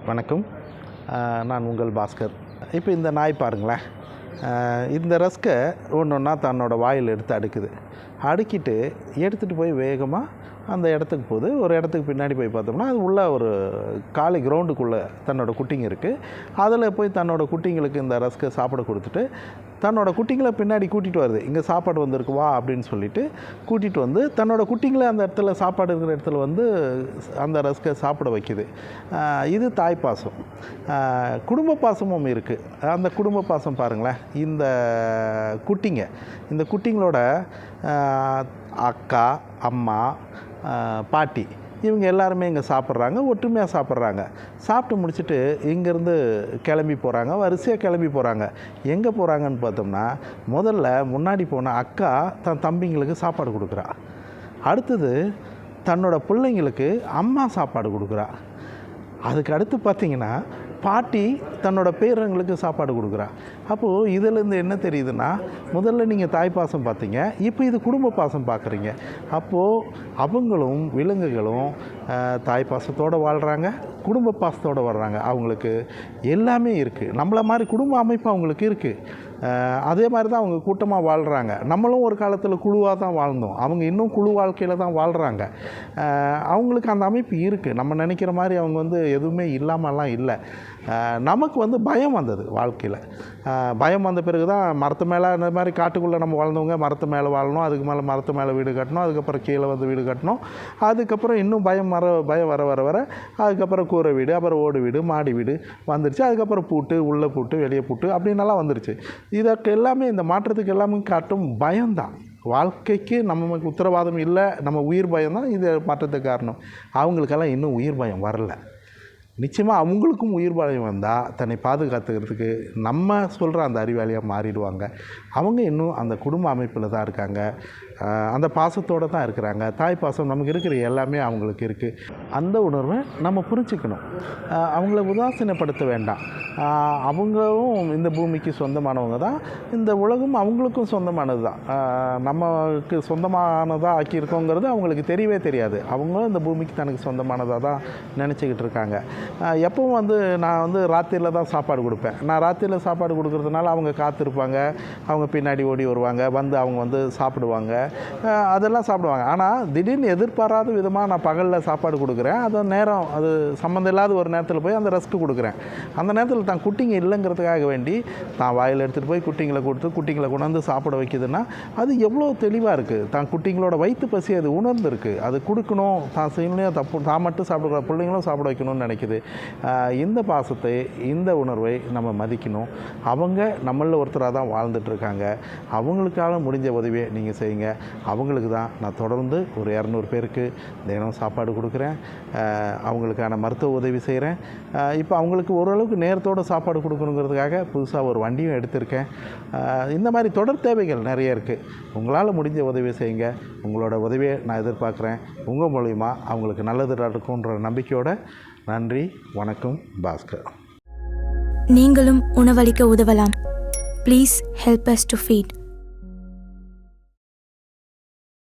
வணக்கம். நான் உங்கள் பாஸ்கர். இப்போ இந்த நாய் பாருங்களேன், இந்த ரஸ்கை ஒன்று ஒன்றா தன்னோட வாயில் எடுத்து அடுக்குது. அடுக்கிட்டு எடுத்துகிட்டு போய் வேகமாக அந்த இடத்துக்கு போகுது. ஒரு இடத்துக்கு பின்னாடி போய் பார்த்தோம்னா அது உள்ள ஒரு காலி கிரவுண்டுக்குள்ளே தன்னோட குட்டிங்க இருக்குது. அதில் போய் தன்னோட குட்டிங்களுக்கு இந்த ரஸ்கை சாப்பிட கொடுத்துட்டு தன்னோட குட்டிங்களை பின்னாடி கூட்டிகிட்டு வருது. இங்கே சாப்பாடு வந்திருக்கு வா அப்படின்னு சொல்லிட்டு கூட்டிகிட்டு வந்து தன்னோட குட்டிங்களை அந்த இடத்துல சாப்பாடு இருக்கிற இடத்துல வந்து அந்த ரஸ்கை சாப்பிட வைக்குது. இது தாய்ப்பாசம். குடும்ப பாசமும் இருக்குது. அந்த குடும்ப பாசம் பாருங்களேன், இந்த குட்டிங்களோட அக்கா, அம்மா, பாட்டி இவங்க எல்லாருமே இங்கே சாப்பிட்றாங்க, ஒற்றுமையாக சாப்பிட்றாங்க. சாப்பிட்டு முடிச்சுட்டு இங்கேருந்து கிளம்பி போகிறாங்க, வரிசையாக கிளம்பி போகிறாங்க. எங்கே போகிறாங்கன்னு பார்த்தோம்னா, முதல்ல முன்னாடி போன அக்கா தன் தம்பிங்களுக்கு சாப்பாடு கொடுக்குறா. அடுத்தது தன்னோட பிள்ளைங்களுக்கு அம்மா சாப்பாடு கொடுக்குறா. அதுக்கு அடுத்து பார்த்திங்கன்னா பாட்டி தன்னோட பேரங்களுக்கு சாப்பாடு கொடுக்குறா. அப்போது இதிலேருந்து என்ன தெரியுதுன்னா, முதல்ல நீங்கள் தாய்ப்பாசம் பார்த்தீங்க, இப்போ இது குடும்ப பாசம் பார்க்குறீங்க. அப்போது அவங்களும் விலங்குகளும் தாய்ப்பாசத்தோடு வாழ்கிறாங்க, குடும்ப பாசத்தோடு வர்றாங்க. அவங்களுக்கு எல்லாமே இருக்குது. நம்மளை மாதிரி குடும்ப அமைப்பு அவங்களுக்கு இருக்குது. அதே மாதிரி தான் அவங்க கூட்டமாக வாழ்கிறாங்க. நம்மளும் ஒரு காலத்தில் குழுவாக தான் வாழ்ந்தோம். அவங்க இன்னும் குழு வாழ்க்கையில் தான் வாழ்கிறாங்க. அவங்களுக்கு அந்த அமைப்பு இருக்குது. நம்ம நினைக்கிற மாதிரி அவங்க வந்து எதுவுமே இல்லாமலாம் இல்லை. நமக்கு வந்து பயம் வந்தது வாழ்க்கையில். பயம் வந்த பிறகு தான் மரத்து மேலே இந்த மாதிரி காட்டுக்குள்ளே நம்ம வாழ்ந்தவங்க மரத்து மேலே வாழணும், அதுக்கு மேலே மரத்து மேலே வீடு கட்டணும், அதுக்கப்புறம் கீழே வந்து வீடு கட்டணும், அதுக்கப்புறம் இன்னும் பயம் வர அதுக்கப்புறம் கூரை வீடு, அப்புறம் ஓடு வீடு, மாடி வீடு வந்துருச்சு. அதுக்கப்புறம் பூட்டு, உள்ளே பூட்டு, வெளியே பூட்டு அப்படின்னலாம் வந்துருச்சு. இதற்கு எல்லாமே இந்த மாற்றத்துக்கு எல்லாமே காட்டும் பயம்தான். வாழ்க்கைக்கு நமக்கு உத்தரவாதம் இல்லை, நம்ம உயிர் பயம் தான் இது மாற்றத்துக்கு காரணம். அவங்களுக்கெல்லாம் இன்னும் உயிர் பயம் வரல. நிச்சயமாக அவங்களுக்கும் உயிர் பயம் வந்தால் தன்னை பாதுகாத்துக்கிறதுக்கு நம்ம சொல்கிற அந்த அறிவாளியாக மாறிடுவாங்க. அவங்க இன்னும் அந்த குடும்ப அமைப்பில் தான் இருக்காங்க, அந்த பாசத்தோடு தான் இருக்கிறாங்க. தாய் பாசம் நமக்கு இருக்கிற எல்லாமே அவங்களுக்கு இருக்குது. அந்த உணர்வை நம்ம புரிஞ்சுக்கணும். அவங்கள உதாசீனப்படுத்த வேண்டாம். அவங்களும் இந்த பூமிக்கு சொந்தமானவங்க தான், இந்த உலகம் அவங்களுக்கும் சொந்தமானது தான். நமக்கு சொந்தமானதாக ஆக்கியிருக்கோங்கிறது அவங்களுக்கு தெரியவே தெரியாது. அவங்களும் இந்த பூமிக்கு தனக்கு சொந்தமானதாக தான் நினச்சிக்கிட்டு இருக்காங்க. எப்பவும் வந்து நான் வந்து ராத்திரியில் தான் சாப்பாடு கொடுப்பேன். நான் ராத்திரியில் சாப்பாடு கொடுக்குறதுனால அவங்க காத்திருப்பாங்க, அவங்க பின்னாடி ஓடி வருவாங்க, வந்து அவங்க வந்து சாப்பிடுவாங்க, அதெல்லாம் சாப்பிடுவாங்க. ஆனால் திடீர்னு எதிர்பாராத விதமாக நான் பகலில் சாப்பாடு கொடுக்குறேன். அது நேரம், அது சம்மந்தம் இல்லாத ஒரு நேரத்தில் போய் அந்த ரஸ்க்கு கொடுக்குறேன். அந்த நேரத்தில் தான் குட்டிங்க இல்லைங்கிறதுக்காக வேண்டி தான் வாயில் எடுத்துகிட்டு போய் குட்டிங்களை கொடுத்து குட்டிங்களை கொண்டாந்து சாப்பிட வைக்கிதுன்னா அது எவ்வளோ தெளிவாக இருக்குது. தான் குட்டிங்களோட வயிற்று பசி அது உணர்ந்துருக்கு. அது கொடுக்கணும், தான் செய்யணும், தான் மட்டும் சாப்பிடுற பிள்ளைங்களும் சாப்பிட வைக்கணும்னு நினைக்கிது. இந்த பாசத்தை, இந்த உணர்வை நம்ம மதிக்கணும். அவங்க நம்மளில் ஒருத்தராக தான் வாழ்ந்துட்டுருக்காங்க. அவங்களுக்காக முடிஞ்ச உதவியை நீங்கள் செய்யுங்க. அவங்களுக்கு தான் நான் தொடர்ந்து ஒரு 200 பேருக்கு தினம் சாப்பாடு கொடுக்குறேன், அவங்களுக்கான மருத்துவ உதவி செய்கிறேன். இப்போ அவங்களுக்கு ஓரளவுக்கு நேரத்தோடு சாப்பாடு கொடுக்கணுங்கிறதுக்காக புதுசாக ஒரு வண்டியும் எடுத்திருக்கேன். இந்த மாதிரி தொடர் தேவைகள் நிறைய இருக்குது. உங்களால் முடிஞ்ச உதவியை செய்யுங்க. உங்களோட உதவியை நான் எதிர்பார்க்குறேன். உங்கள் மூலிமா அவங்களுக்கு நல்லது நடக்கும்ன்ற நம்பிக்கையோடு நன்றி. வணக்கம். பாஸ்கர். நீங்களும் உணவளிக்க உதவலாம். Please help us to feet.